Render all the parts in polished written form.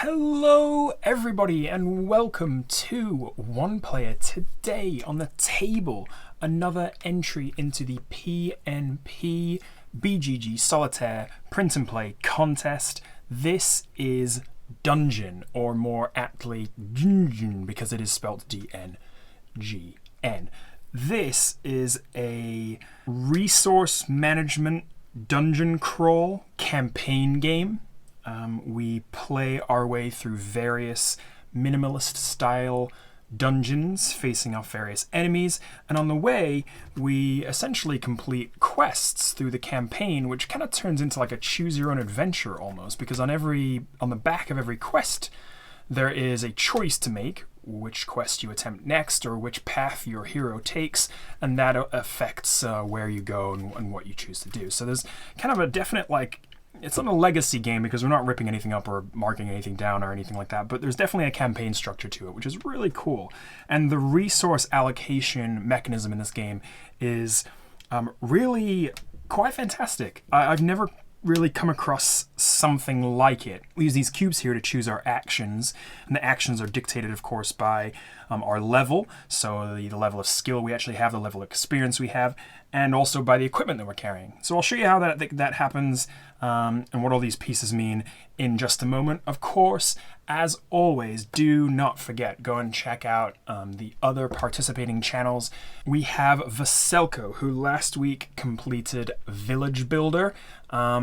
Hello everybody and welcome to One Player. Today on the table, another entry into the PnP BGG Solitaire print and play contest. This is Dungeon, or more aptly DNGN, because it is spelled DNGN. This is a resource management dungeon crawl campaign game. We play our way through various minimalist style dungeons facing off various enemies, and on the way we essentially complete quests through the campaign, which kind of turns into like a choose your own adventure almost, because on the back of every quest there is a choice to make, which quest you attempt next or which path your hero takes, and that affects where you go and what you choose to do. So there's kind of a definite, like, it's not a legacy game because we're not ripping anything up or marking anything down or anything like that, but there's definitely a campaign structure to it, which is really cool. And the resource allocation mechanism in this game is really quite fantastic. I've never really come across something like it. We use these cubes here to choose our actions, and the actions are dictated, of course, by our level, so the level of skill we actually have, the level of experience we have, and also by the equipment that we're carrying. So I'll show you how that happens and what all these pieces mean in just a moment. Of course, as always, do not forget, go and check out the other participating channels. We have Veselko, who last week completed Village Builder.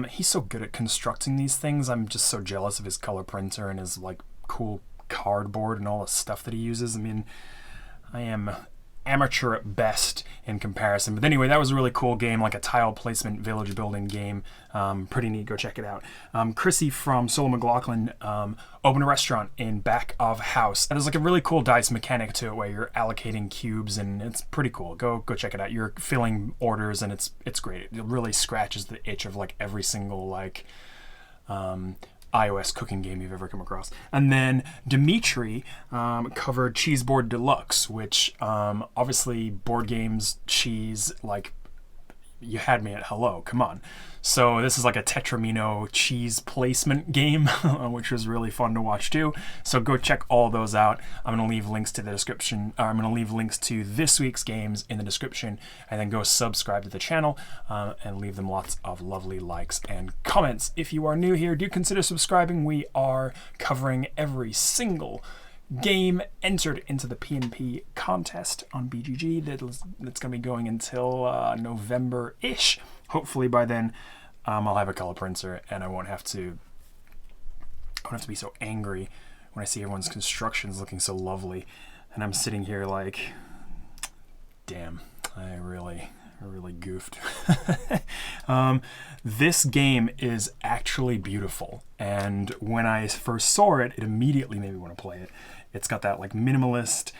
He's so good at constructing these things. I'm just so jealous of his color printer and his like cool cardboard and all the stuff that he uses. I mean, I am amateur at best in comparison. But anyway, that was a really cool game, like a tile placement village building game. Pretty neat. Go check it out. Chrissy from McLaughlin opened a restaurant in back of house. And there's like a really cool dice mechanic to it where you're allocating cubes, and it's pretty cool. Go check it out. You're filling orders, and it's great. It really scratches the itch of like every single like iOS cooking game you've ever come across. And then Dmitry covered Cheese Board Deluxe, which obviously board games, cheese, like, you had me at hello, come on. So this is like a Tetramino cheese placement game, which was really fun to watch too. So go check all those out. I'm going to leave links to the description, or I'm going to leave links to this week's games in the description, and then go subscribe to the channel and leave them lots of lovely likes and comments. If you are new here, do consider subscribing. We are covering every single game entered into the PnP contest on BGG. That's going to be going until November-ish. Hopefully by then I'll have a color printer and I won't have to be so angry when I see everyone's constructions looking so lovely, and I'm sitting here like, damn, I really goofed. This game is actually beautiful, and when I first saw it, it immediately made me want to play it. It's got that like minimalist,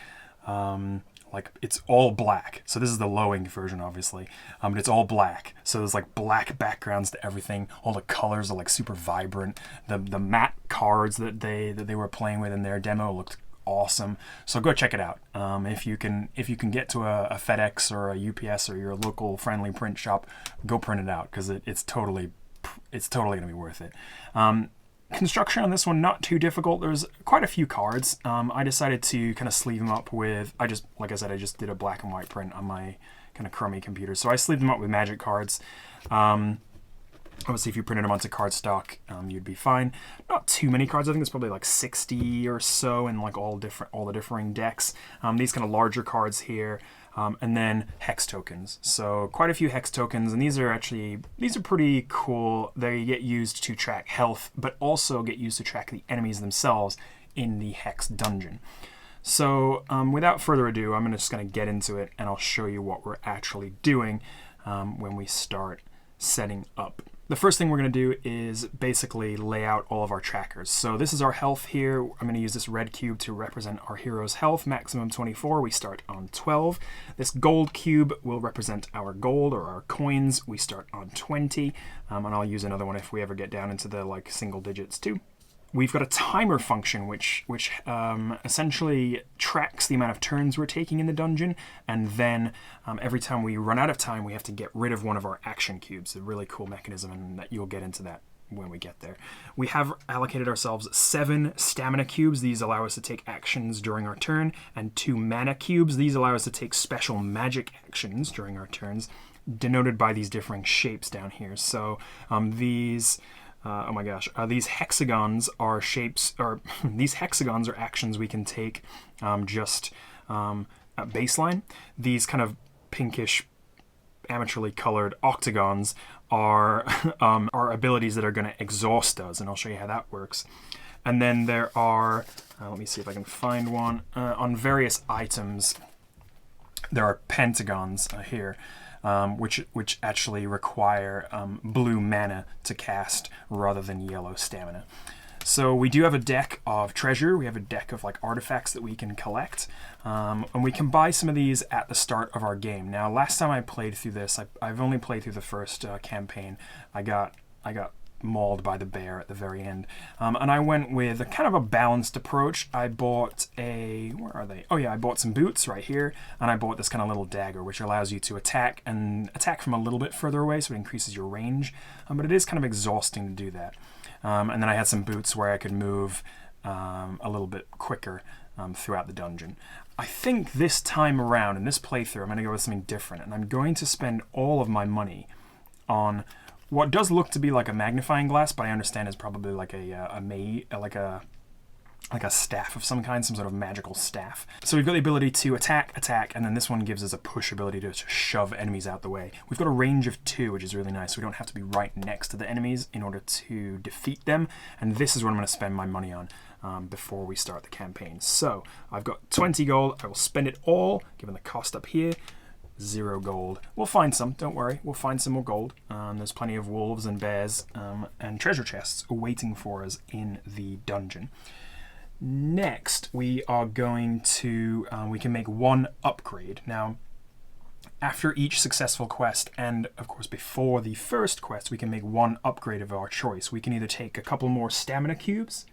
like it's all black. So this is the low-ink version, obviously, but it's all black. So there's like black backgrounds to everything. All the colors are like super vibrant. The matte cards that they were playing with in their demo looked awesome. So go check it out. If you can get to a FedEx or a UPS or your local friendly print shop, go print it out, because it's totally gonna be worth it. Construction on this one, not too difficult. There's quite a few cards. I decided to kind of sleeve them up with, like I said, I just did a black and white print on my kind of crummy computer. So I sleeved them up with magic cards. Obviously, if you printed them onto cardstock, you'd be fine. Not too many cards. I think it's probably like 60 or so in like all the differing decks. These kind of larger cards here. And then hex tokens. So quite a few hex tokens, and these are pretty cool. They get used to track health, but also get used to track the enemies themselves in the hex dungeon. So without further ado, I'm just going to get into it, and I'll show you what we're actually doing when we start setting up. The first thing we're going to do is basically lay out all of our trackers. So this is our health here. I'm going to use this red cube to represent our hero's health, maximum 24. We start on 12. This gold cube will represent our gold or our coins. We start on 20. And I'll use another one if we ever get down into the like single digits too. We've got a timer function which essentially tracks the amount of turns we're taking in the dungeon, and then every time we run out of time, we have to get rid of one of our action cubes. A really cool mechanism, and that you'll get into that when we get there. We have allocated ourselves 7 stamina cubes. These allow us to take actions during our turn, and 2 mana cubes. These allow us to take special magic actions during our turns, denoted by these differing shapes down here. So these hexagons are shapes, or these hexagons are actions we can take just at baseline. These kind of pinkish, amateurly colored octagons are abilities that are going to exhaust us, and I'll show you how that works. And then there are, let me see if I can find one, on various items, there are pentagons here, which actually require blue mana to cast rather than yellow stamina. So we do have a deck of treasure. We have a deck of like artifacts that we can collect, and we can buy some of these at the start of our game. Now, last time I played through this, I've only played through the first campaign. I got mauled by the bear at the very end, and I went with a kind of a balanced approach. I bought where are they? Oh yeah, I bought some boots right here, and I bought this kind of little dagger, which allows you to attack from a little bit further away, so it increases your range. But it is kind of exhausting to do that. And then I had some boots where I could move a little bit quicker throughout the dungeon. I think this time around, in this playthrough, I'm going to go with something different, and I'm going to spend all of my money on what does look to be like a magnifying glass, but I understand is probably like a staff of some kind, some sort of magical staff. So we've got the ability to attack, and then this one gives us a push ability to shove enemies out the way. We've got a range of 2, which is really nice, so we don't have to be right next to the enemies in order to defeat them, and this is what I'm going to spend my money on before we start the campaign. So I've got 20 gold, I will spend it all, given the cost up here. 0 gold. We'll find some, don't worry, we'll find some more gold. There's plenty of wolves and bears and treasure chests waiting for us in the dungeon. Next, we are going to, we can make 1 upgrade. Now, after each successful quest, and of course before the first quest, we can make 1 upgrade of our choice. We can either take a couple more stamina cubes,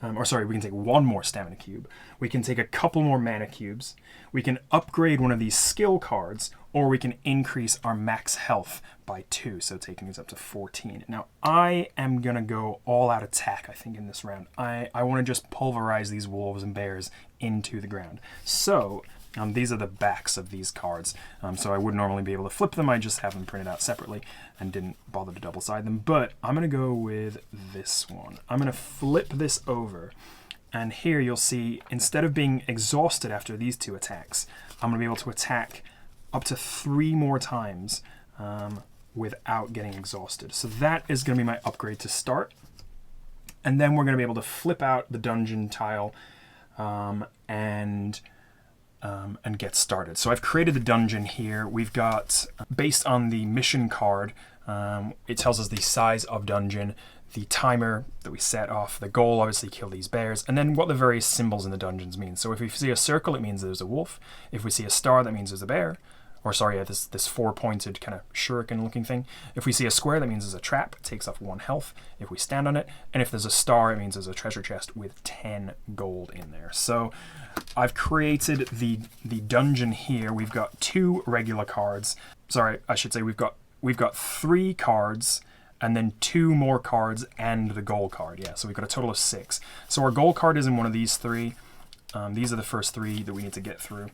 we can take 1 more stamina cube. We can take a couple more mana cubes. We can upgrade one of these skill cards, or we can increase our max health by 2, so taking us up to 14. Now, I am going to go all out attack, I think, in this round. I want to just pulverize these wolves and bears into the ground. So, these are the backs of these cards. So I would normally be able to flip them. I just have them printed out separately and didn't bother to double side them. But I'm going to go with this one. I'm going to flip this over. And here you'll see, instead of being exhausted after these 2 attacks, I'm going to be able to attack up to 3 more times without getting exhausted. So that is going to be my upgrade to start. And then we're going to be able to flip out the dungeon tile and get started. So I've created the dungeon here. We've got, based on the mission card, it tells us the size of dungeon, the timer that we set off, the goal, obviously kill these bears, and then what the various symbols in the dungeons mean. So if we see a circle, it means there's a wolf. If we see a star, that means there's a bear. Or sorry, this 4-pointed kind of shuriken looking thing. If we see a square, that means there's a trap. It takes off 1 health if we stand on it. And if there's a star, it means there's a treasure chest with 10 gold in there. So I've created the dungeon here. We've got 2 regular cards. Sorry, I should say we've got 3 cards and then 2 more cards and the gold card. Yeah, so we've got a total of 6. So our gold card is in one of these 3. These are the first 3 that we need to get through.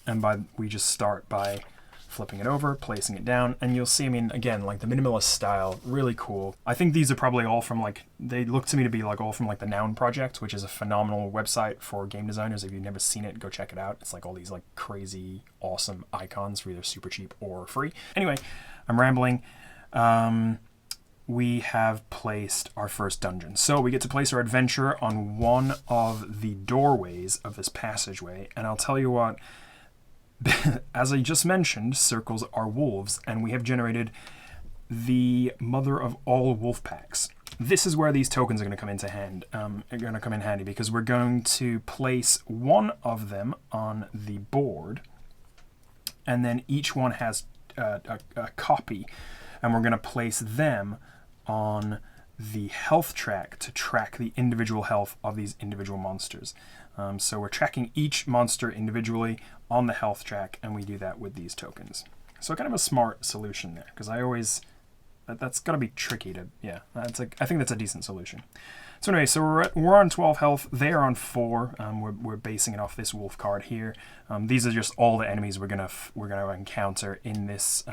And we just start by flipping it over, placing it down, and you'll see, I mean, again, like the minimalist style, really cool. I think these are probably all from they look to me to be like all from like the Noun Project, which is a phenomenal website for game designers. If you've never seen it, go check it out. It's like all these like crazy, awesome icons for either super cheap or free. Anyway, I'm rambling. We have placed our first dungeon. So we get to place our adventurer on one of the doorways of this passageway, and I'll tell you what, as I just mentioned, circles are wolves, and we have generated the mother of all wolf packs. This is where these tokens are going to come in handy, because we're going to place one of them on the board, and then each one has a copy, and we're going to place them on the health track to track the individual health of these individual monsters. So we're tracking each monster individually on the health track, and we do that with these tokens. So kind of a smart solution there, because I always That's got to be tricky to, yeah, I think that's a decent solution. So anyway, so we're on 12 health, they're on 4, we're basing it off this wolf card here. These are just all the enemies we're gonna encounter in this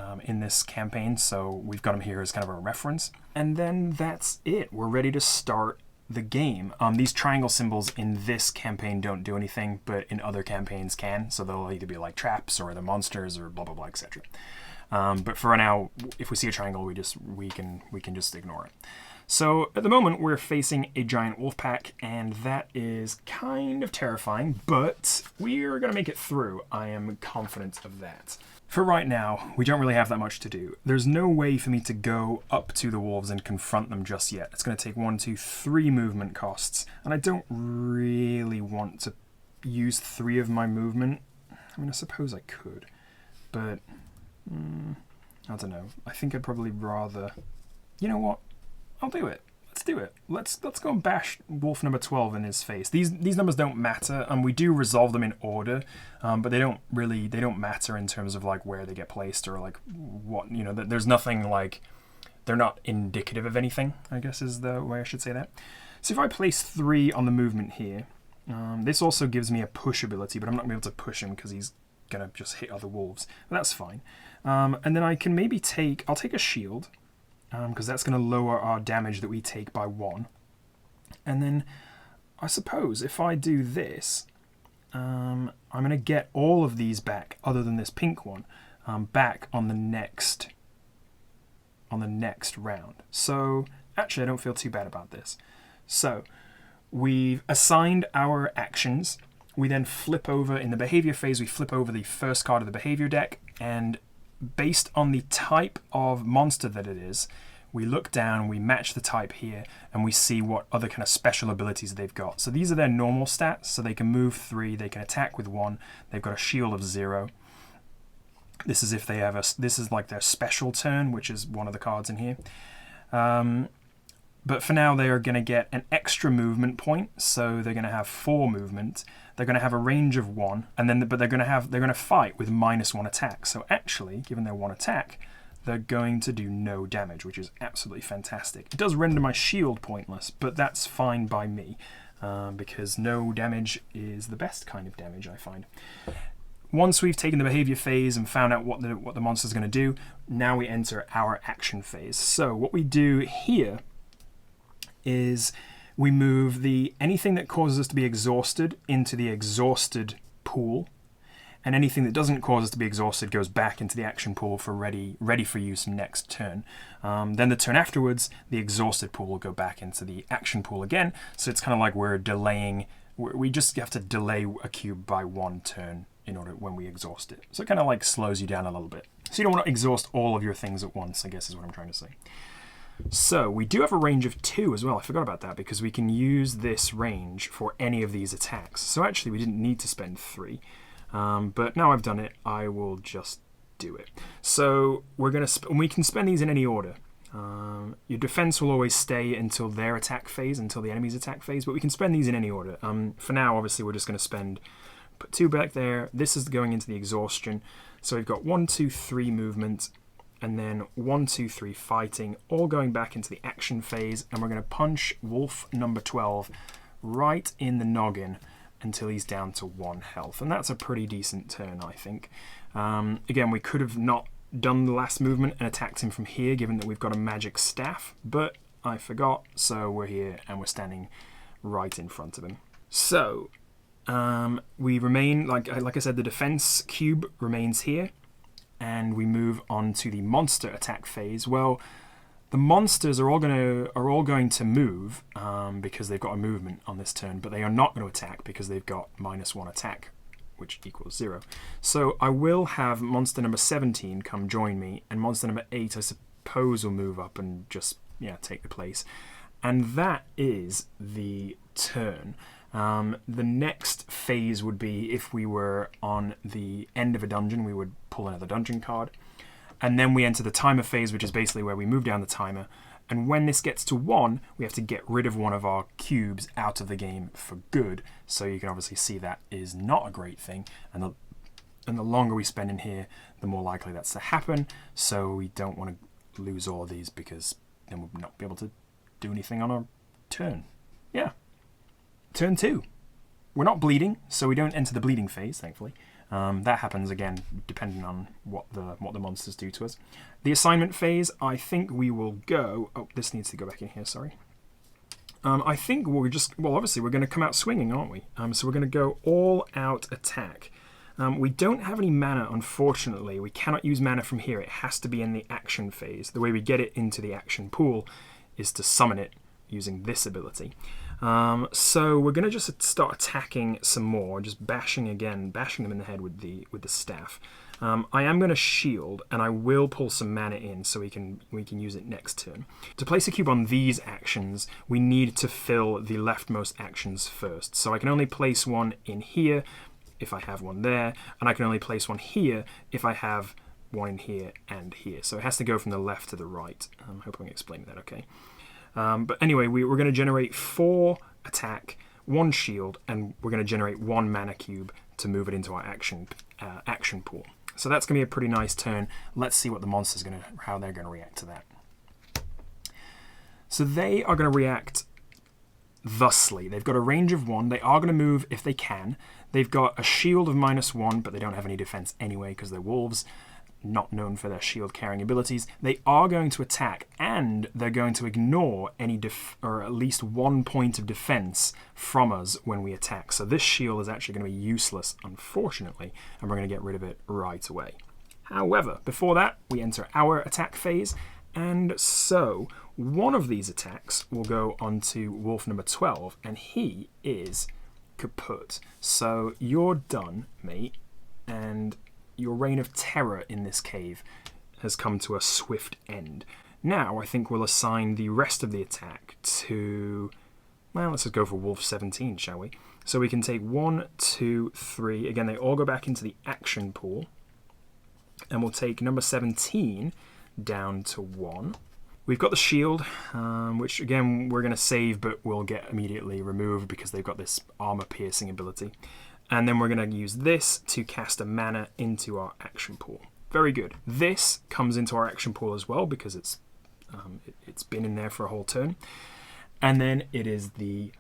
campaign, so we've got them here as kind of a reference. And then that's it, we're ready to start the game. These triangle symbols in this campaign don't do anything, but in other campaigns can, so they'll either be like traps or the monsters or blah blah blah, etc. But for now, if we see a triangle, we can just ignore it. So at the moment, we're facing a giant wolf pack, and that is kind of terrifying, but we're going to make it through. I am confident of that. For right now, we don't really have that much to do. There's no way for me to go up to the wolves and confront them just yet. It's going to take 1, 2, 3 movement costs, and I don't really want to use 3 of my movement. I mean, I suppose I could, but I don't know. I think I'd probably rather... You know what? I'll do it. Let's do it. Let's go and bash wolf number 12 in his face. These numbers don't matter, and we do resolve them in order, but they don't matter in terms of like where they get placed or like what, you know, there's nothing like, they're not indicative of anything, I guess is the way I should say that. So if I place 3 on the movement here, this also gives me a push ability, but I'm not going to be able to push him because he's going to just hit other wolves. But that's fine. And then I can maybe I'll take a shield, because that's going to lower our damage that we take by 1. And then I suppose if I do this, I'm going to get all of these back, other than this pink one, back on the next round. So actually, I don't feel too bad about this. So we've assigned our actions. We then flip over, in the behavior phase, we flip over the first card of the behavior deck, and based on the type of monster that it is, we look down, we match the type here, and we see what other kind of special abilities they've got. So these are their normal stats, so they can move 3, they can attack with 1, they've got a shield of 0. This is if they have this is like their special turn, which is one of the cards in here. But for now, they are going to get an extra movement point, so they're going to have 4 movement. They're going to have a range of 1, and then but they're going to fight with -1 attack. So actually, given their 1 attack, they're going to do no damage, which is absolutely fantastic. It does render my shield pointless, but that's fine by me, because no damage is the best kind of damage, I find. Once we've taken the behavior phase and found out what the monster's going to do, now we enter our action phase. So what we do here is we move anything that causes us to be exhausted into the exhausted pool, and anything that doesn't cause us to be exhausted goes back into the action pool for ready for use next turn. Then the turn afterwards, the exhausted pool will go back into the action pool again, so it's kind of like we're delaying, we just have to delay a cube by 1 turn in order when we exhaust it. So it kind of like slows you down a little bit. So you don't want to exhaust all of your things at once, I guess is what I'm trying to say. So we do have a range of 2 as well. I forgot about that because we can use this range for any of these attacks. So actually we didn't need to spend 3, but now I've done it, I will just do it. So we're going to we can spend these in any order. Your defense will always stay until their attack phase, until the enemy's attack phase, but we can spend these in any order. For now, obviously, we're just going to put 2 back there. This is going into the exhaustion. So we've got 1, 2, 3 movement, and then 1, 2, 3 fighting, all going back into the action phase, and we're going to punch wolf number 12 right in the noggin until he's down to 1 health. And that's a pretty decent turn, I think. Again, we could have not done the last movement and attacked him from here, given that we've got a magic staff, but I forgot, so we're here and we're standing right in front of him. So we remain, like I said, the defense cube remains here, and we move on to the monster attack phase. Well, the monsters are all going to move because they've got a movement on this turn, but they are not going to attack because they've got -1 attack, which equals 0. So I will have monster number 17 come join me, and monster number 8 I suppose will move up and just take the place. And that is the turn. The next phase would be if we were on the end of a dungeon, we would pull another dungeon card. And then we enter the timer phase, which is basically where we move down the timer. And when this gets to 1, we have to get rid of one of our cubes out of the game for good. So you can obviously see that is not a great thing. And the longer we spend in here, the more likely that's to happen. So we don't want to lose all of these because then we'll not be able to do anything on our turn. Yeah. Turn 2. We're not bleeding, so we don't enter the bleeding phase, thankfully. That happens again depending on what the monsters do to us. The assignment phase, I think we will go... Oh, this needs to go back in here, sorry. I think we're just... Well, obviously we're going to come out swinging, aren't we? So we're going to go all-out attack. We don't have any mana, unfortunately. We cannot use mana from here. It has to be in the action phase. The way we get it into the action pool is to summon it using this ability. So we're going to just start attacking some more, just bashing them in the head with the staff. I am going to shield, and I will pull some mana in so we can use it next turn. To place a cube on these actions, we need to fill the leftmost actions first. So I can only place one in here if I have one there, and I can only place one here if I have one in here and here. So it has to go from the left to the right. I hope I'm explaining that okay. But anyway, we're going to generate 4 attack, 1 shield, and we're going to generate 1 mana cube to move it into our action pool. So that's going to be a pretty nice turn. Let's see what the monster's how they're going to react to that. So they are going to react thusly. They've got a range of 1. They are going to move if they can. They've got a shield of -1, but they don't have any defense anyway because they're wolves, not known for their shield carrying abilities. They are going to attack, and they're going to ignore any or at least 1 point of defense from us when we attack. So this shield is actually going to be useless, unfortunately, and we're going to get rid of it right away. However, before that, we enter our attack phase, and so one of these attacks will go onto wolf number 12, and he is kaput. So you're done, mate, and your reign of terror in this cave has come to a swift end. Now I think we'll assign the rest of the attack to... Well, let's just go for wolf 17, shall we? So we can take 1, 2, 3. Again, they all go back into the action pool. And we'll take number 17 down to 1. We've got the shield, which again we're going to save, but will get immediately removed because they've got this armor-piercing ability. And then we're going to use this to cast a mana into our action pool. Very good. This comes into our action pool as well because it's been in there for a whole turn. And then it is the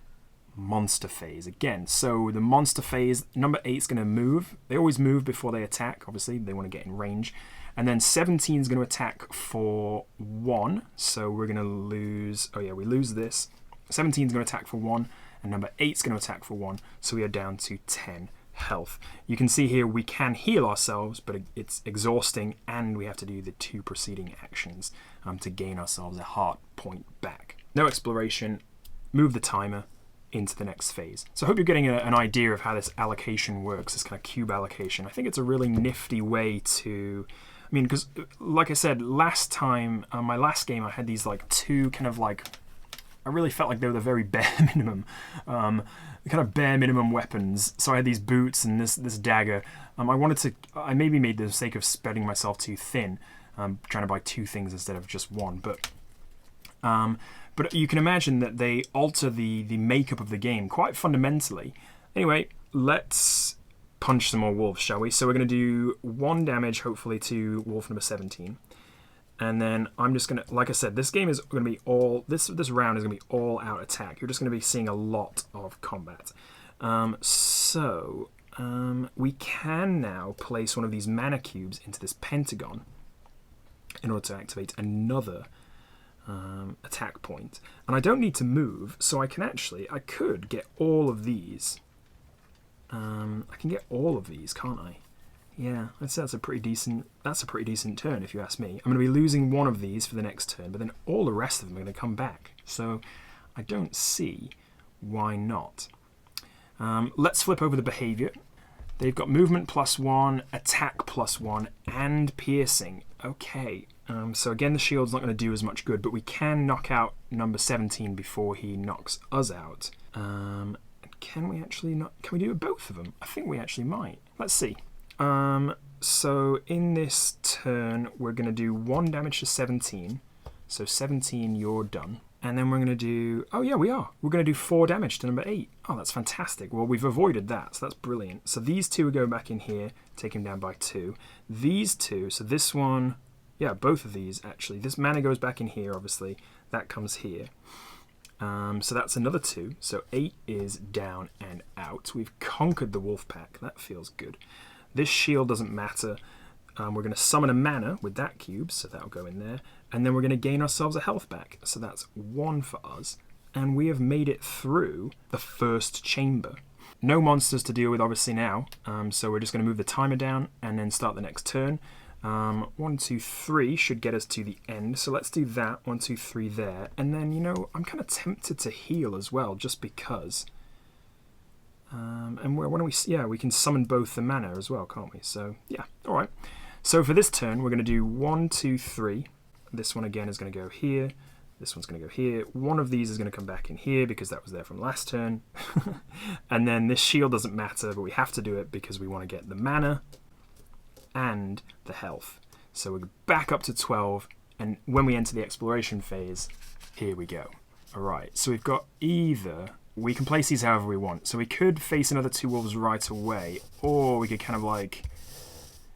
monster phase again. So the monster phase, number 8 is going to move. They always move before they attack. Obviously, they want to get in range. And then 17 is going to attack for 1. So we're going to lose... Oh yeah, we lose this. 17 is going to attack for 1. And number 8 is going to attack for 1, so we are down to 10 health. You can see here we can heal ourselves, but it's exhausting, and we have to do the 2 preceding actions to gain ourselves a heart point back. No exploration, move the timer into the next phase. So I hope you're getting an idea of how this allocation works, this kind of cube allocation. I think it's a really nifty way to... I mean, because like I said, last time, my last game, I had these like 2 kind of like... I really felt like they were the very bare minimum, kind of bare minimum weapons. So I had these boots and this dagger. I maybe made the mistake of spreading myself too thin, trying to buy 2 things instead of just 1. But you can imagine that they alter the makeup of the game quite fundamentally. Anyway, let's punch some more wolves, shall we? So we're going to do 1 damage, hopefully, to wolf number 17. And then I'm just going to, like I said, this game is going to be all, this round is going to be all out attack. You're just going to be seeing a lot of combat. We can now place one of these mana cubes into this pentagon in order to activate another attack point. And I don't need to move, so I could get all of these. I can get all of these, can't I? Yeah, I'd say that's a pretty decent turn if you ask me. I'm going to be losing one of these for the next turn, but then all the rest of them are going to come back. So I don't see why not. Let's flip over the behavior. They've got movement +1, attack +1, and piercing. Okay, so again the shield's not going to do as much good, but we can knock out number 17 before he knocks us out. Can we do both of them? I think we actually might. Let's see. So in this turn, we're going to do 1 damage to 17. So 17, you're done. And then we're going to do... Oh, yeah, we are. We're going to do 4 damage to number 8. Oh, that's fantastic. Well, we've avoided that, so that's brilliant. So these 2 are going back in here, take him down by 2. These 2, so this one Yeah, both of these, actually. This mana goes back in here, obviously. That comes here. So that's another 2. So 8 is down and out. We've conquered the wolf pack. That feels good. This shield doesn't matter. We're going to summon a mana with that cube, so that'll go in there. And then we're going to gain ourselves a health back. So that's 1 for us. And we have made it through the first chamber. No monsters to deal with, obviously, now. So we're just going to move the timer down and then start the next turn. 1, 2, 3 should get us to the end. So let's do that. 1, 2, 3 there. And then, you know, I'm kind of tempted to heal as well, just because. And why don't we... Yeah, we can summon both the mana as well, can't we? So, yeah. All right. So for this turn, we're going to do 1, 2, 3. This one, again, is going to go here. This one's going to go here. One of these is going to come back in here because that was there from last turn. And then this shield doesn't matter, but we have to do it because we want to get the mana and the health. So we're back up to 12, and when we enter the exploration phase, here we go. All right, so we've got either... We can place these however we want. So we could face another 2 wolves right away, or we could kind of like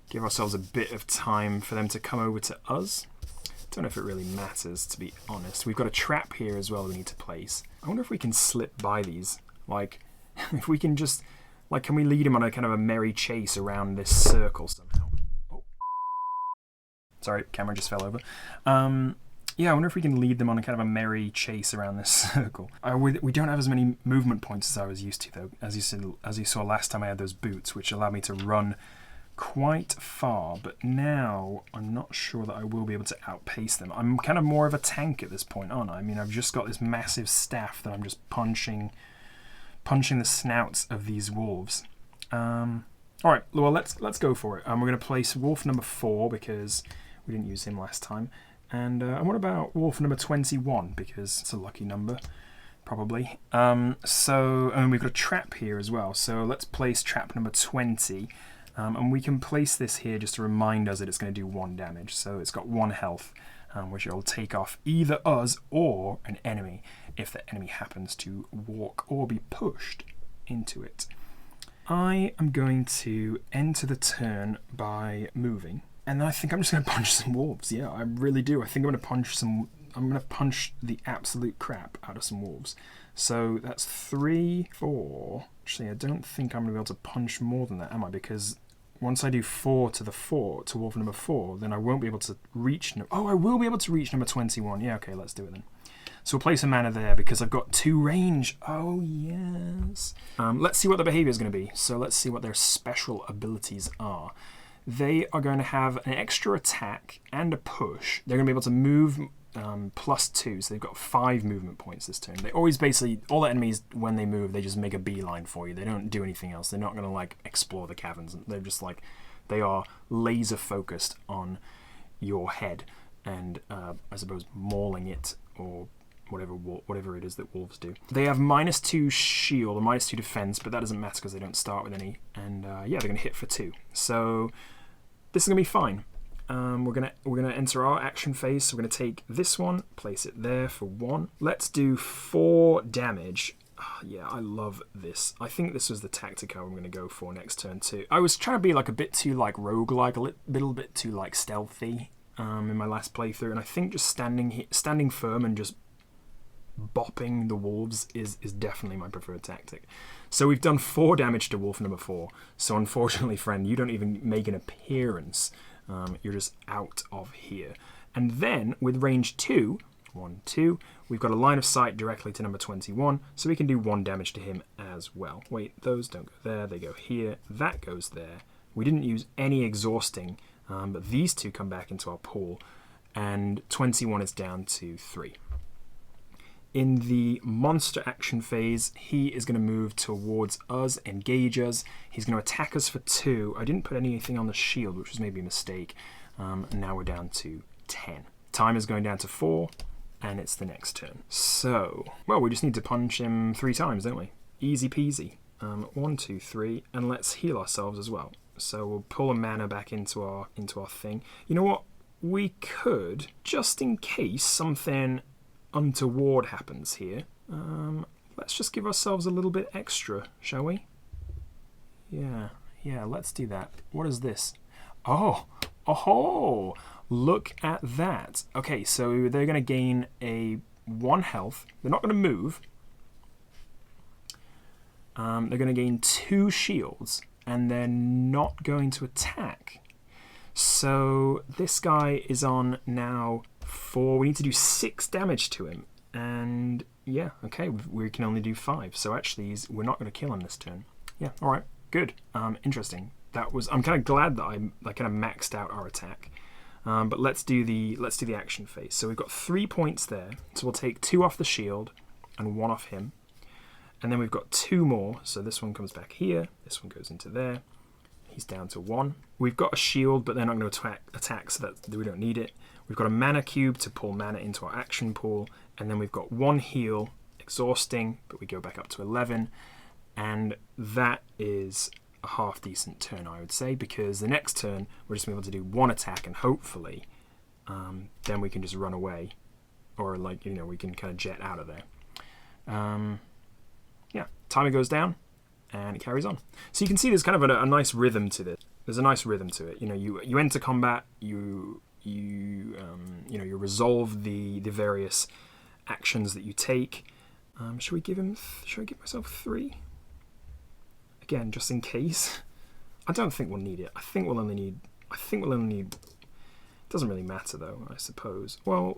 give ourselves a bit of time for them to come over to us. Don't know if it really matters, to be honest. We've got a trap here as well we need to place. I wonder if we can slip by these. Like, if we can just... Like, can we lead him on a kind of a merry chase around this circle somehow? Oh. Sorry, camera just fell over. Yeah, I wonder if we can lead them on a kind of a merry chase around this circle. We don't have as many movement points as I was used to, though. As you saw last time, I had those boots, which allowed me to run quite far, but now I'm not sure that I will be able to outpace them. I'm kind of more of a tank at this point, aren't I? I mean, I've just got this massive staff that I'm just punching the snouts of these wolves. All right, well, let's go for it. We're going to place wolf number 4 because we didn't use him last time. And what about wolf number 21? Because it's a lucky number, probably. And we've got a trap here as well. So let's place trap number 20. And we can place this here just to remind us that it's going to do 1 damage. So it's got 1 health, which will take off either us or an enemy if the enemy happens to walk or be pushed into it. I am going to enter the turn by moving. And I think I'm just going to punch some wolves. Yeah, I really do. I think I'm going to punch the absolute crap out of some wolves. So that's 3, 4. Actually, I don't think I'm going to be able to punch more than that, am I? Because once I do 4 to wolf number 4, then I won't be able to reach... I will be able to reach number 21. Yeah, okay, let's do it then. So we'll place a mana there because I've got 2 range. Oh, yes. Let's see what the behavior is going to be. So let's see what their special abilities are. They are going to have an extra attack and a push. They're going to be able to move +2, so they've got 5 movement points this turn. They always basically, all the enemies, when they move, they just make a beeline for you. They don't do anything else. They're not going to, like, explore the caverns. They're just, like, they are laser focused on your head and, I suppose, mauling it or whatever it is that wolves do. They have -2 shield or -2 defense, but that doesn't matter because they don't start with any. And, yeah, they're going to hit for 2. So this is going to be fine. We're gonna enter our action phase. So we're gonna take this one, place it there for 1. Let's do 4 damage. Oh, yeah, I love this. I think this was the tactic I'm gonna go for next turn too. I was trying to be like a bit too like roguelike, a little bit too like stealthy in my last playthrough, and I think just standing firm and just bopping the wolves is definitely my preferred tactic. So we've done 4 damage to wolf number 4. So unfortunately, friend, you don't even make an appearance. You're just out of here. And then with range 2, 1, 2, we've got a line of sight directly to number 21, so we can do 1 damage to him as well. Wait, those don't go there, they go here, that goes there. We didn't use any exhausting, but these 2 come back into our pool, and 21 is down to 3. In the monster action phase, he is going to move towards us, engage us. He's going to attack us for 2. I didn't put anything on the shield, which was maybe a mistake. And now we're down to 10. Time is going down to 4, and it's the next turn. So, well, we just need to punch him 3 times, don't we? Easy peasy. 1, 2, 3, and let's heal ourselves as well. So we'll pull a mana back into our thing. You know what? We could, just in case something untoward happens here, let's just give ourselves a little bit extra, shall we? Yeah, let's do that. What is this? Oh, Look at that. Okay, so they're going to gain a 1 health. They're not going to move. They're going to gain 2 shields, and they're not going to attack. So this guy is on now 4. We need to do 6 damage to him. And yeah, okay, we can only do 5. So actually, we're not going to kill him this turn. Yeah, all right, good. Interesting. I'm kind of glad that I kind of maxed out our attack. But let's do the action phase. So we've got 3 points there. So we'll take 2 off the shield and 1 off him. And then we've got 2 more. So this one comes back here. This one goes into there. He's down to 1. We've got a shield, but they're not going to attack, so that we don't need it. We've got a mana cube to pull mana into our action pool. And then we've got 1 heal, exhausting, but we go back up to 11. And that is a half decent turn, I would say, because the next turn we're just going to be able to do 1 attack, and hopefully then we can just run away, or we can kind of jet out of there. Yeah, timer goes down and it carries on. So you can see there's kind of a nice rhythm to this. There's a nice rhythm to it. You enter combat, you resolve the various actions that you take. Should we give myself 3? Again, just in case. I don't think we'll need it. I think we'll only need. It doesn't really matter though, I suppose. Well,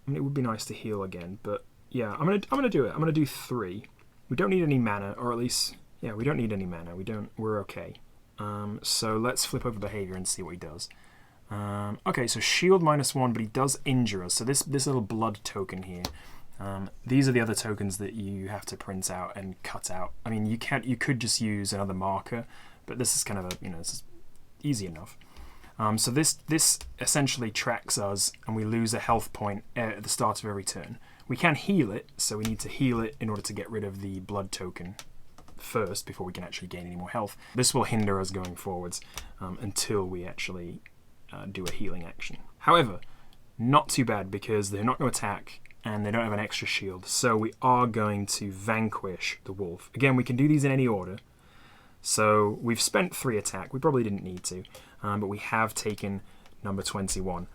it would be nice to heal again, but yeah, I'm gonna do it. I'm gonna do 3. We don't need any mana, or at least, yeah, we don't need any mana. We're okay. So let's flip over behavior and see what he does. Okay, so shield -1, but he does injure us. So this little blood token here. These are the other tokens that you have to print out and cut out. I mean, you could just use another marker, but this is kind of this is easy enough. So this essentially tracks us, and we lose a health point at the start of every turn. We can heal it, so we need to heal it in order to get rid of the blood token first before we can actually gain any more health. This will hinder us going forwards until we actually do a healing action. However, not too bad, because they're not going to attack and they don't have an extra shield, so we are going to vanquish the wolf. Again, we can do these in any order. So we've spent 3 attack. We probably didn't need to, but we have taken number 21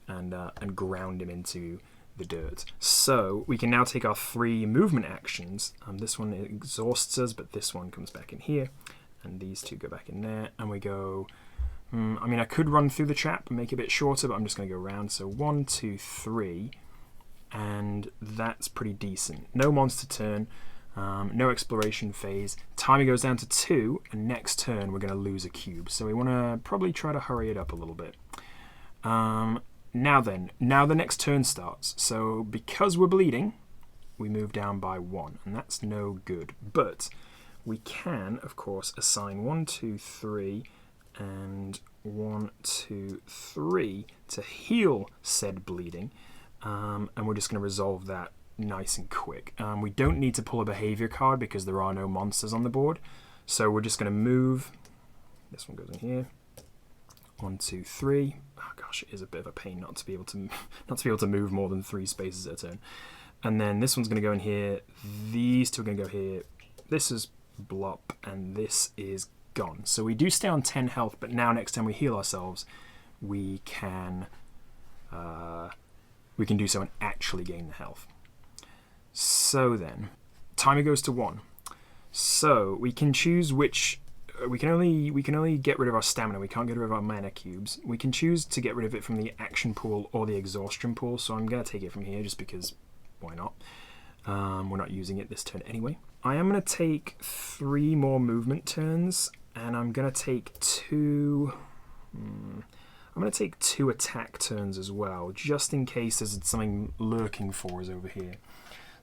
and ground him into the dirt. So we can now take our 3 movement actions. This one exhausts us, but this one comes back in here, and these 2 go back in there, and we go. I mean, I could run through the trap and make it a bit shorter, but I'm just going to go around. So 1, 2, 3, and that's pretty decent. No monster turn, no exploration phase. Timer goes down to 2, and next turn we're going to lose a cube. So we want to probably try to hurry it up a little bit. Now the next turn starts. So because we're bleeding, we move down by 1, and that's no good. But we can, of course, assign 1, 2, 3, and 1, 2, 3 to heal said bleeding, and we're just going to resolve that nice and quick. We don't need to pull a behavior card because there are no monsters on the board, so we're just going to move. This one goes in here. 1, 2, 3. Oh gosh, it is a bit of a pain not to be able to move more than 3 spaces at a turn. And then this one's going to go in here. These 2 are going to go here. This is blop, and this is gone. So we do stay on 10 health, but now next time we heal ourselves, we can do so and actually gain the health. So then, timer goes to 1. So we can choose which. We can only get rid of our stamina. We can't get rid of our mana cubes. We can choose to get rid of it from the action pool or the exhaustion pool. So I'm gonna take it from here just because, why not? We're not using it this turn anyway. I am gonna take 3 more movement turns, and I'm gonna take 2. I'm going to take 2 attack turns as well, just in case there's something lurking for us over here.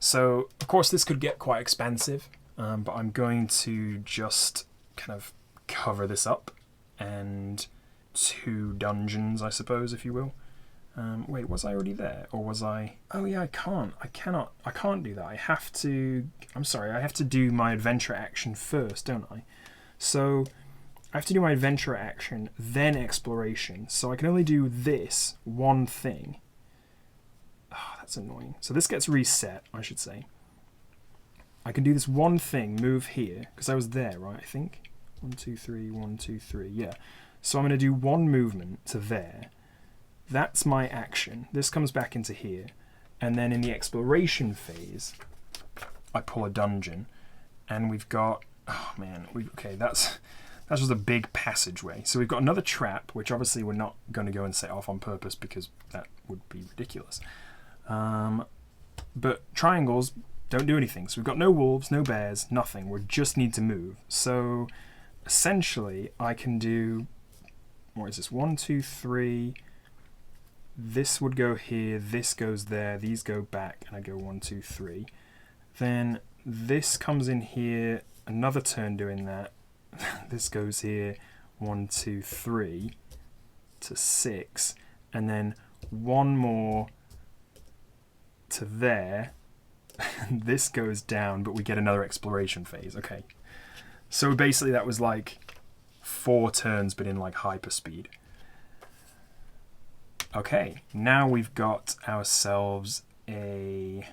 So, of course, this could get quite expensive, but I'm going to just kind of cover this up, and 2 dungeons, I suppose, if you will. Wait, was I already there, or was I? Oh yeah, I can't do that. I have to do my adventure action first, don't I? So I have to do my adventure action, then exploration. So I can only do this one thing. Oh, that's annoying. So this gets reset, I should say. I can do this one thing, move here, because I was there, right, I think? 1, 2, 3, 1, 2, 3, yeah. So I'm going to do 1 movement to there. that's my action. This comes back into here. And then in the exploration phase, I pull a dungeon. And we've got, oh man, okay, that's just a big passageway. So we've got another trap, which obviously we're not going to go and set off on purpose because that would be ridiculous. But triangles don't do anything. So we've got no wolves, no bears, nothing. We just need to move. So essentially, I can do, what is this, 1, 2, 3. This would go here, this goes there, these go back, and I go 1, 2, 3. Then this comes in here, another turn doing that. This goes here, 1, 2, 3 to 6, and then one more to there. This goes down, but we get another exploration phase. Okay, so basically that was like 4 turns, but in like hyperspeed. Okay, now we've got ourselves a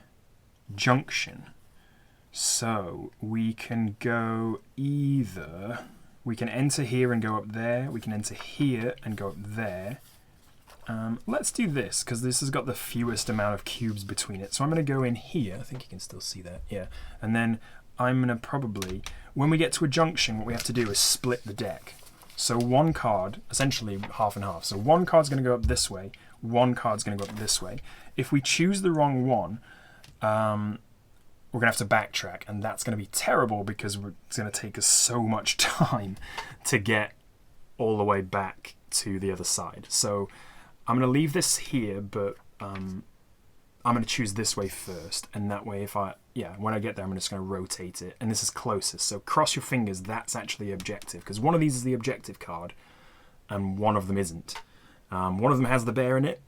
junction. So we can go either, we can enter here and go up there, we can enter here and go up there. Let's do this, because this has got the fewest amount of cubes between it. So I'm going to go in here, I think you can still see that, yeah. And then I'm going to probably, when we get to a junction, what we have to do is split the deck. So one card, essentially half and half. So one card's going to go up this way, one card's going to go up this way. If we choose the wrong one, we're going to have to backtrack, and that's going to be terrible because it's going to take us so much time to get all the way back to the other side. So I'm going to leave this here, but I'm going to choose this way first, and that way when I get there, I'm just going to rotate it, and this is closest. So cross your fingers, that's actually the objective, because one of these is the objective card, and one of them isn't. One of them has the bear in it,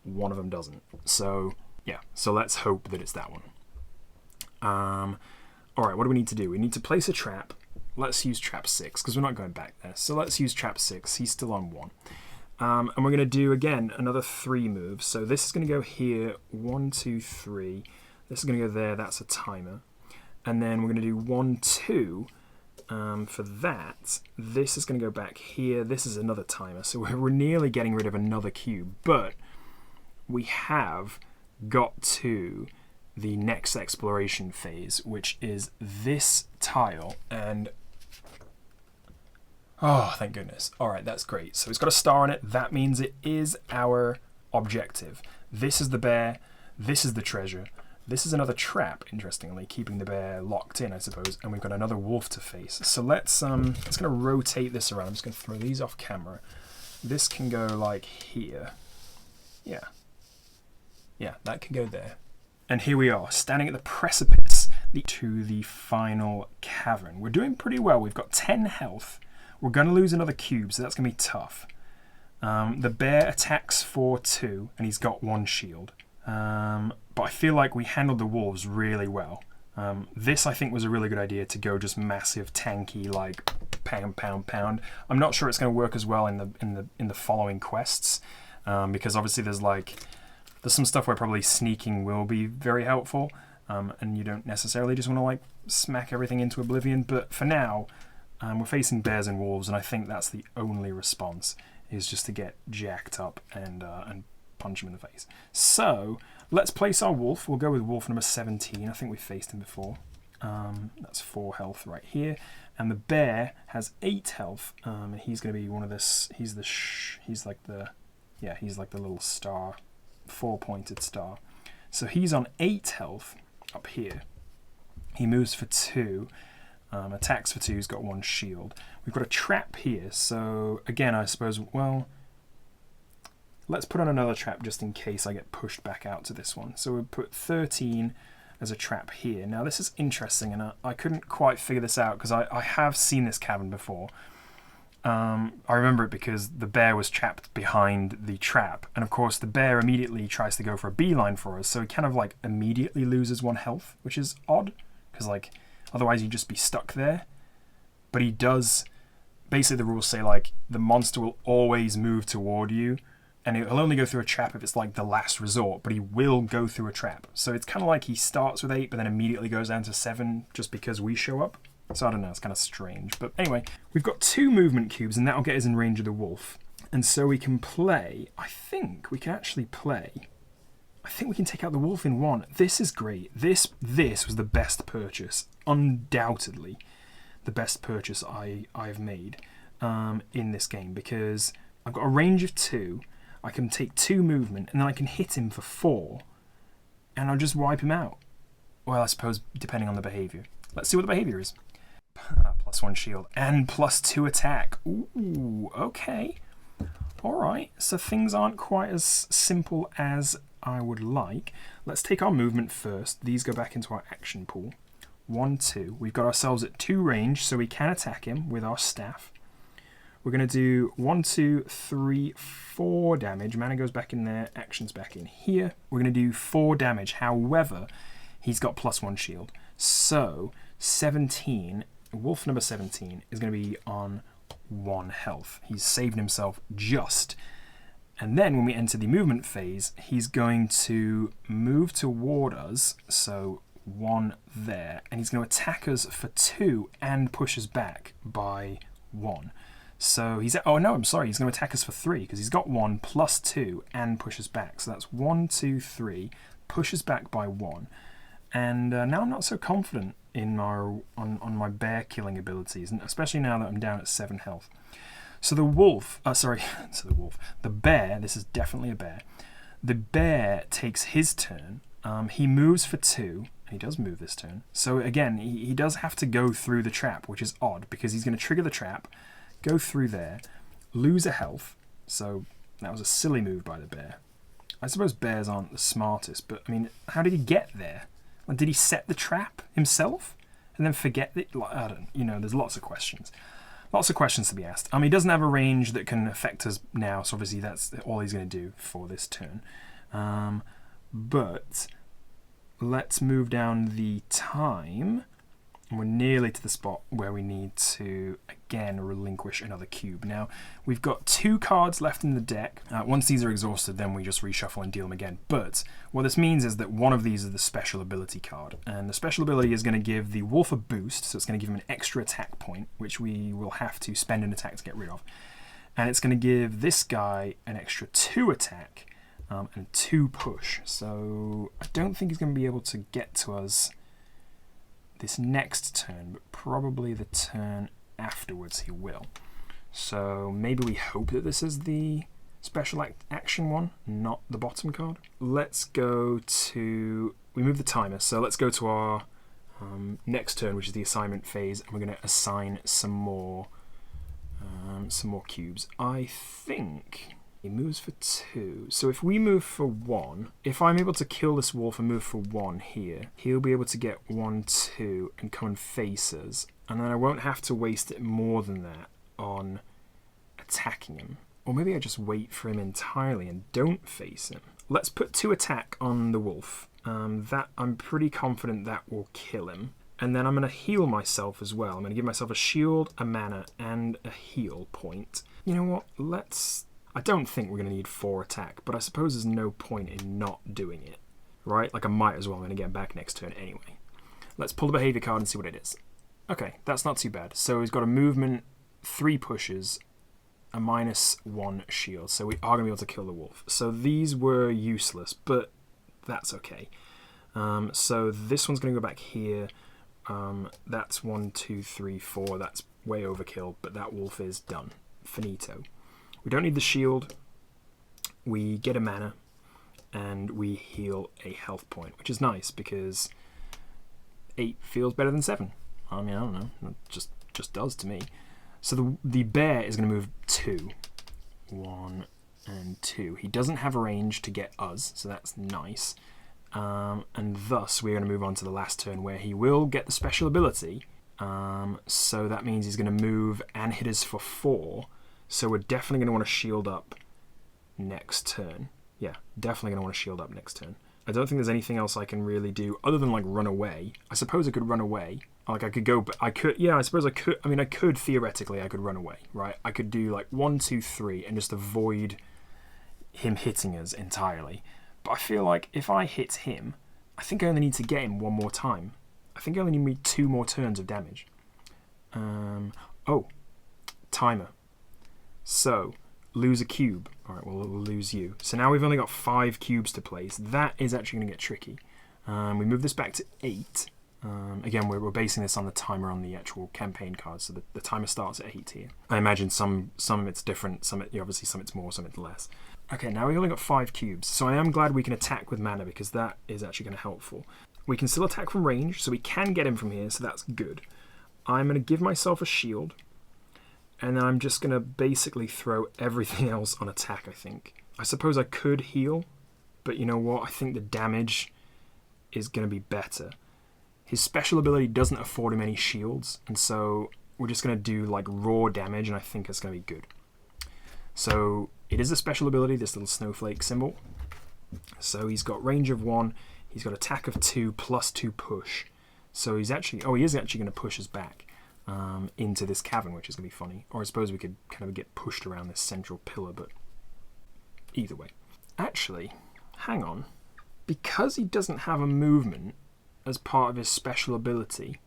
one of them doesn't. So yeah, so let's hope that it's that one. Alright, what do we need to do? We need to place a trap. Let's use trap 6, because we're not going back there. So let's use trap 6. He's still on 1. And we're going to do, again, another 3 moves. So this is going to go here, 1, 2, 3. This is going to go there, that's a timer. And then we're going to do 1, 2. For that, this is going to go back here. This is another timer. So we're nearly getting rid of another cube. But we have got to the next exploration phase, which is this tile. And oh, thank goodness. All right, that's great. So it's got a star on it. That means it is our objective. This is the bear. This is the treasure. This is another trap, interestingly, keeping the bear locked in, I suppose. And we've got another wolf to face. So let's going to rotate this around. I'm just going to throw these off camera. This can go like here. Yeah. Yeah, that can go there. And here we are, standing at the precipice to the final cavern. We're doing pretty well. We've got 10 health. We're going to lose another cube, so that's going to be tough. The bear attacks for 2, and he's got 1 shield. But I feel like we handled the wolves really well. This, I think, was a really good idea to go just massive, tanky, like pound, pound, pound. I'm not sure it's going to work as well in the following quests, because obviously there's some stuff where probably sneaking will be very helpful, and you don't necessarily just want to smack everything into oblivion. But for now, we're facing bears and wolves, and I think that's the only response, is just to get jacked up and punch him in the face. So let's place our wolf. We'll go with wolf number 17. I think we've faced him before. That's 4 health right here, and the bear has 8 health. And he's going to be one of this. He's like the little star. 4-pointed star. So he's on 8 health up here. He moves for 2, attacks for 2, he's got 1 shield. We've got a trap here, so again, I suppose, well, let's put on another trap just in case I get pushed back out to this one. So we'll put 13 as a trap here. Now this is interesting, and I couldn't quite figure this out because I have seen this cavern before. I remember it because the bear was trapped behind the trap, and of course the bear immediately tries to go for a beeline for us, so he kind of immediately loses 1 health, which is odd, because otherwise you'd just be stuck there. But he does, basically the rules say the monster will always move toward you, and he'll only go through a trap if it's the last resort, but he will go through a trap. So it's kind of like he starts with 8 but then immediately goes down to 7 just because we show up. So I don't know, it's kind of strange. But anyway, we've got 2 movement cubes, and that'll get us in range of the wolf. And so we can play, I think we can take out the wolf in one. This is great. This was the best purchase, undoubtedly the best purchase I've made in this game, because I've got a range of 2, I can take 2 movement, and then I can hit him for 4, and I'll just wipe him out. Well, I suppose depending on the behaviour. Let's see what the behaviour is. +1 shield and +2 attack. Ooh, okay. Alright, so things aren't quite as simple as I would like. Let's take our movement first. These go back into our action pool. 1, 2. We've got ourselves at 2 range, so we can attack him with our staff. We're going to do 1, 2, 3, 4 damage. Mana goes back in there, action's back in here. We're going to do 4 damage. However, he's got +1 shield. So 17, wolf number 17, is going to be on 1 health. He's saved himself just. And then when we enter the movement phase, he's going to move toward us, so 1 there, and he's going to attack us for 2 and push us back by 1. So he's, oh no, I'm sorry, he's going to attack us for 3 because he's got 1 +2 and pushes back. So that's 1, 2, 3, pushes back by 1. And now I'm not so confident in on my bear killing abilities, and especially now that I'm down at 7 health. So the wolf, the bear, this is definitely a bear. The bear takes his turn. He moves for 2. He does move this turn. So again, he does have to go through the trap, which is odd because he's going to trigger the trap, go through there, lose a health. So that was a silly move by the bear. I suppose bears aren't the smartest, but I mean, how did he get there? Like, did he set the trap himself and then forget that? Like, I don't, there's lots of questions. Lots of questions to be asked. He doesn't have a range that can affect us now, so obviously that's all he's going to do for this turn. But let's move down the time. We're nearly to the spot where we need to, again, relinquish another cube. Now, we've got 2 cards left in the deck. Once these are exhausted, then we just reshuffle and deal them again. But what this means is that one of these is the special ability card. And the special ability is going to give the wolf a boost, so it's going to give him an extra attack point, which we will have to spend an attack to get rid of. And it's going to give this guy an extra 2 attack and 2 push. So I don't think he's going to be able to get to us this next turn, but probably the turn afterwards he will. So maybe we hope that this is the special action one, not the bottom card. Let's go to, we move the timer, so let's go to our next turn, which is the assignment phase, and we're going to assign some more cubes. I think he moves for 2. So if we move for 1, if I'm able to kill this wolf and move for 1 here, he'll be able to get 1, 2 and come and face us. And then I won't have to waste it more than that on attacking him. Or maybe I just wait for him entirely and don't face him. Let's put 2 attack on the wolf. That I'm pretty confident that will kill him. And then I'm going to heal myself as well. I'm going to give myself a shield, a mana, and a heal point. You know what? I don't think we're going to need 4 attack, but I suppose there's no point in not doing it, right? Like I might as well. I'm going to get back next turn anyway. Let's pull the behavior card and see what it is. Okay, that's not too bad. So he's got a movement, 3 pushes, a -1 shield. So we are going to be able to kill the wolf. So these were useless, but that's okay. So this one's going to go back here. That's 1, 2, 3, 4. That's way overkill, but that wolf is done. Finito. We don't need the shield, we get a mana, and we heal a health point, which is nice because 8 feels better than 7. I mean, I don't know, it just does to me. So the bear is going to move 2. 1 and 2. He doesn't have a range to get us, so that's nice. And thus we're going to move on to the last turn where he will get the special ability. So that means he's going to move and hit us for 4. So we're definitely going to want to shield up next turn. Yeah, definitely going to want to shield up next turn. I don't think there's anything else I can really do other than like run away. I suppose I could run away. Like I could go, but I could, yeah, I suppose I could. I mean, I could theoretically, I could run away, right? I could do like 1, 2, 3 and just avoid him hitting us entirely. But I feel like if I hit him, I think I only need to get him 1 more time. I think I only need 2 more turns of damage. Oh, timer. So lose a cube. All right, we'll lose you. So now we've only got 5 cubes to place. That is actually going to get tricky. We move this back to 8. Again, we're basing this on the timer on the actual campaign card, so the timer starts at 8 here. I imagine some of it's different, obviously some it's more, some it's less. Okay, now we've only got 5 cubes, so I am glad we can attack with mana because that is actually going to be helpful. We can still attack from range, so we can get him from here, so that's good. I'm going to give myself a shield, and then I'm just going to basically throw everything else on attack, I think. I suppose I could heal, but you know what? I think the damage is going to be better. His special ability doesn't afford him any shields, and so we're just going to do like raw damage, and I think it's going to be good. So it is a special ability, this little snowflake symbol. So he's got range of 1, he's got attack of 2 plus 2 push. So he is actually going to push us back into this cavern, which is going to be funny. Or I suppose we could kind of get pushed around this central pillar, but either way. Actually, hang on. Because he doesn't have a movement as part of his special ability,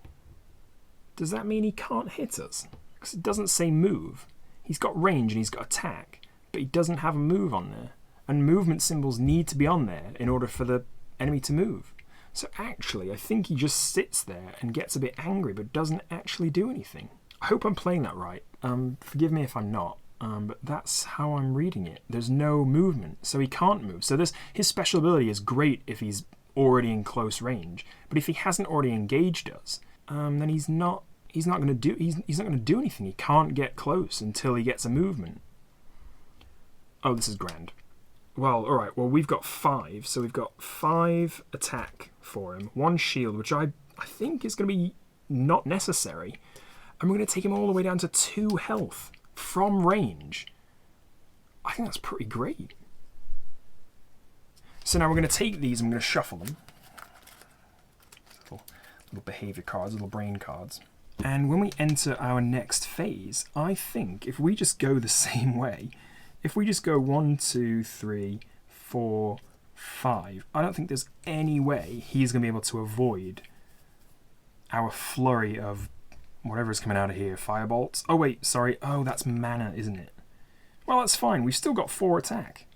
does that mean he can't hit us? Because it doesn't say move. He's got range and he's got attack, but he doesn't have a move on there. And movement symbols need to be on there in order for the enemy to move. So actually, I think he just sits there and gets a bit angry, but doesn't actually do anything. I hope I'm playing that right. Forgive me if I'm not, but that's how I'm reading it. There's no movement, so he can't move. So his special ability is great if he's already in close range, but if he hasn't already engaged us, then he's not going to do anything. He can't get close until he gets a movement. Oh, this is grand. Well, all right. Well, we've got 5, so we've got 5 attack for him, 1 shield, which I think is going to be not necessary, and we're going to take him all the way down to 2 health from range. I think that's pretty great. So now we're going to take these and we're going to shuffle them. Little behavior cards, little brain cards. And when we enter our next phase, I think if we just go the same way, if we just go 1, 2, 3, 4, 5, I don't think there's any way he's going to be able to avoid our flurry of whatever's coming out of here. Firebolts. Oh, wait, sorry. Oh, that's mana, isn't it? Well, that's fine. We've still got 4 attack.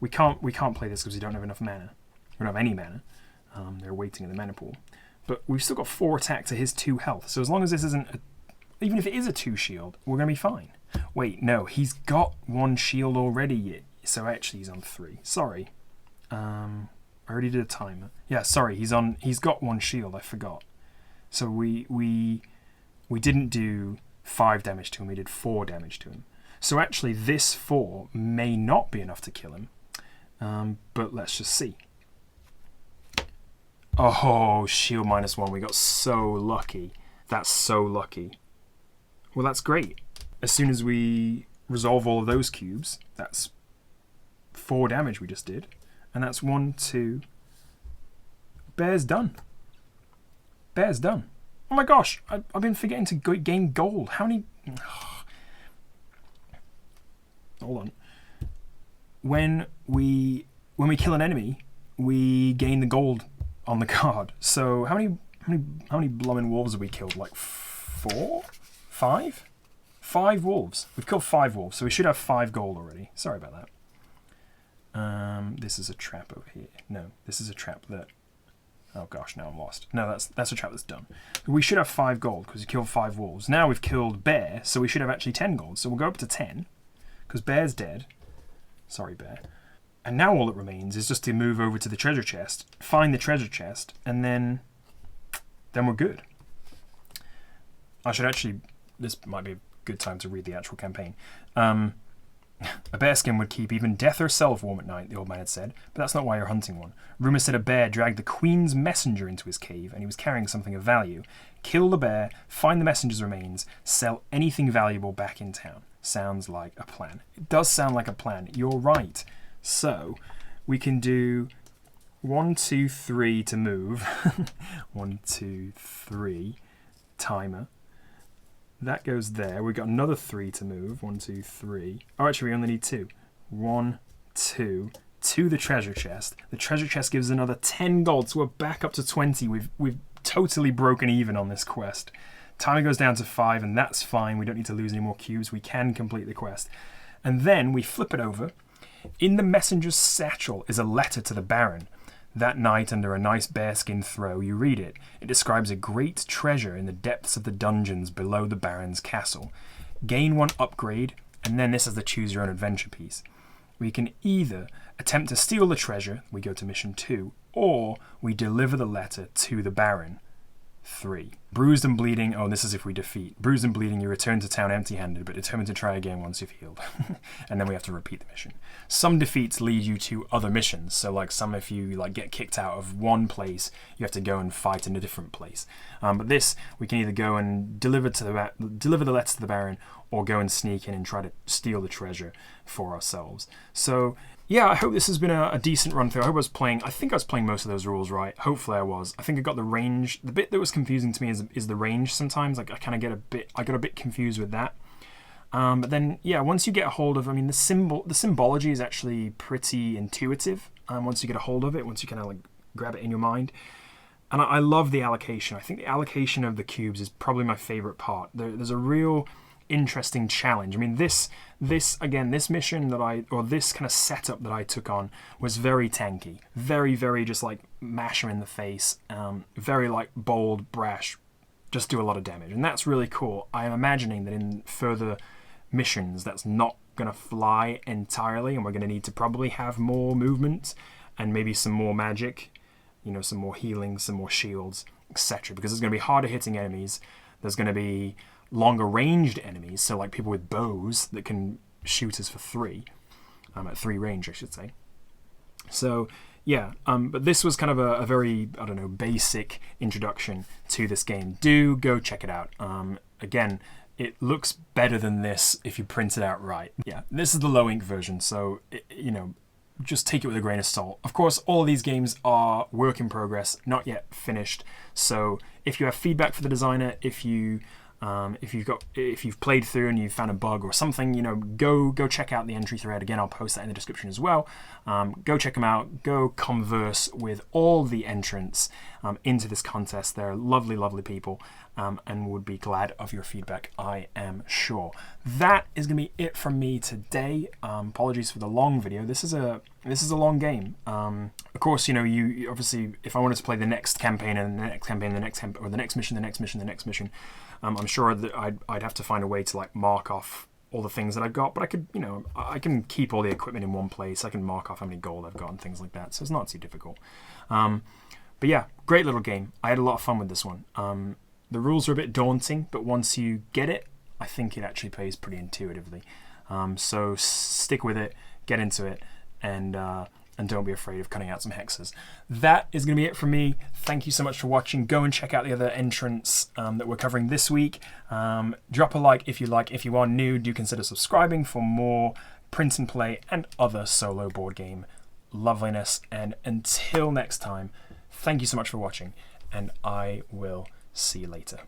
We can't play this because we don't have enough mana. We don't have any mana. They're waiting in the mana pool. But we've still got 4 attack to his 2 health. So as long as this isn't, even if it is a 2 shield, we're going to be fine. Wait, no, he's got 1 shield already. So actually he's on 3. Sorry. I already did a timer. Yeah, sorry, he's got 1 shield, I forgot. So we didn't do 5 damage to him, we did 4 damage to him. So actually this 4 may not be enough to kill him. But let's just see. Oh, shield -1. We got so lucky. That's so lucky. Well, that's great. As soon as we resolve all of those cubes, that's 4 damage we just did. And that's 1, 2. Bear's done. Bear's done. Oh my gosh, I've been forgetting to gain gold. How many... Hold on. When we kill an enemy, we gain the gold on the card. So how many blooming wolves have we killed? Like 4? 5? 5 wolves. We've killed 5 wolves, so we should have 5 gold already. Sorry about that. This is a trap over here. No, this is a trap that... Oh gosh, now I'm lost. No, that's a trap that's done. We should have 5 gold because we killed 5 wolves. Now we've killed Bear, so we should have actually 10 gold. So we'll go up to 10 because Bear's dead. Sorry, Bear. And now all that remains is just to move over to the treasure chest, find the treasure chest, and then we're good. I should actually... This might be a good time to read the actual campaign. A bearskin would keep even death herself warm at night, the old man had said, but that's not why you're hunting one. Rumour said a bear dragged the queen's messenger into his cave, and he was carrying something of value. Kill the bear, find the messenger's remains, sell anything valuable back in town. Sounds like a plan. It does sound like a plan. You're right. So, we can do 1, 2, 3 to move. 1, 2, 3. Timer. That goes there. We've got another 3 to move. 1, 2, 3. Oh, actually, we only need 2. 1, 2. To the treasure chest. The treasure chest gives another 10 gold, so we're back up to 20. We've totally broken even on this quest. Timer goes down to 5, and that's fine. We don't need to lose any more cubes. We can complete the quest. And then we flip it over. In the messenger's satchel is a letter to the Baron. That night, under a nice bearskin throw, you read it. It describes a great treasure in the depths of the dungeons below the Baron's castle. Gain 1 upgrade, and then this is the choose your own adventure piece. We can either attempt to steal the treasure, we go to mission 2, or we deliver the letter to the Baron. 3. Bruised and bleeding, oh, this is if we defeat. Bruised and bleeding, you return to town empty-handed, but determined to try again once you've healed. And then we have to repeat the mission. Some defeats lead you to other missions, so like some if you like get kicked out of one place, you have to go and fight in a different place. But this, we can either go and deliver the letter to the Baron, or go and sneak in and try to steal the treasure for ourselves. So yeah, I hope this has been a decent run through. I think I was playing most of those rules right. Hopefully I was. I think I got the range. The bit that was confusing to me is the range sometimes. Like I got a bit confused with that. But then yeah, once you get a hold of, I mean, the symbology is actually pretty intuitive. Once you get a hold of it, once you kind of like grab it in your mind. And I love the allocation. I think the allocation of the cubes is probably my favorite part. There's a real interesting challenge. I mean, this mission this kind of setup that I took on was very tanky, very just like mash them in the face, very like bold, brash, just do a lot of damage, and that's really cool. I am imagining that in further missions that's not going to fly entirely, and we're going to need to probably have more movement and maybe some more magic, some more healing, some more shields, etc. Because it's going to be harder hitting enemies. There's going to be longer ranged enemies, so like people with bows that can shoot us for 3, at 3 range I should say. So yeah, but this was kind of a very, I don't know, basic introduction to this game. Do go check it out. Again, it looks better than this if you print it out right. Yeah, this is the low ink version, so just take it with a grain of salt. Of course, all of these games are work in progress, not yet finished. So if you have feedback for the designer, if you've played through and you've found a bug or something, go check out the entry thread. Again, I'll post that in the description as well. Go check them out. Go converse with all the entrants into this contest. They're lovely, lovely people, and would be glad of your feedback, I am sure. That is going to be it from me today. Apologies for the long video. This is a long game. Of course, you obviously, if I wanted to play the next campaign and the next campaign, or the next mission, the next mission. I'm sure that I'd have to find a way to like mark off all the things that I've got, but I could, I can keep all the equipment in one place. I can mark off how many gold I've got and things like that, so it's not too difficult. But yeah, great little game. I had a lot of fun with this one. The rules are a bit daunting, but once you get it, I think it actually plays pretty intuitively. So stick with it, get into it, and don't be afraid of cutting out some hexes. That is going to be it from me. Thank you so much for watching. Go and check out the other entrants that we're covering this week. Drop a like if you like. If you are new, do consider subscribing for more print and play and other solo board game loveliness. And until next time, thank you so much for watching, and I will see you later.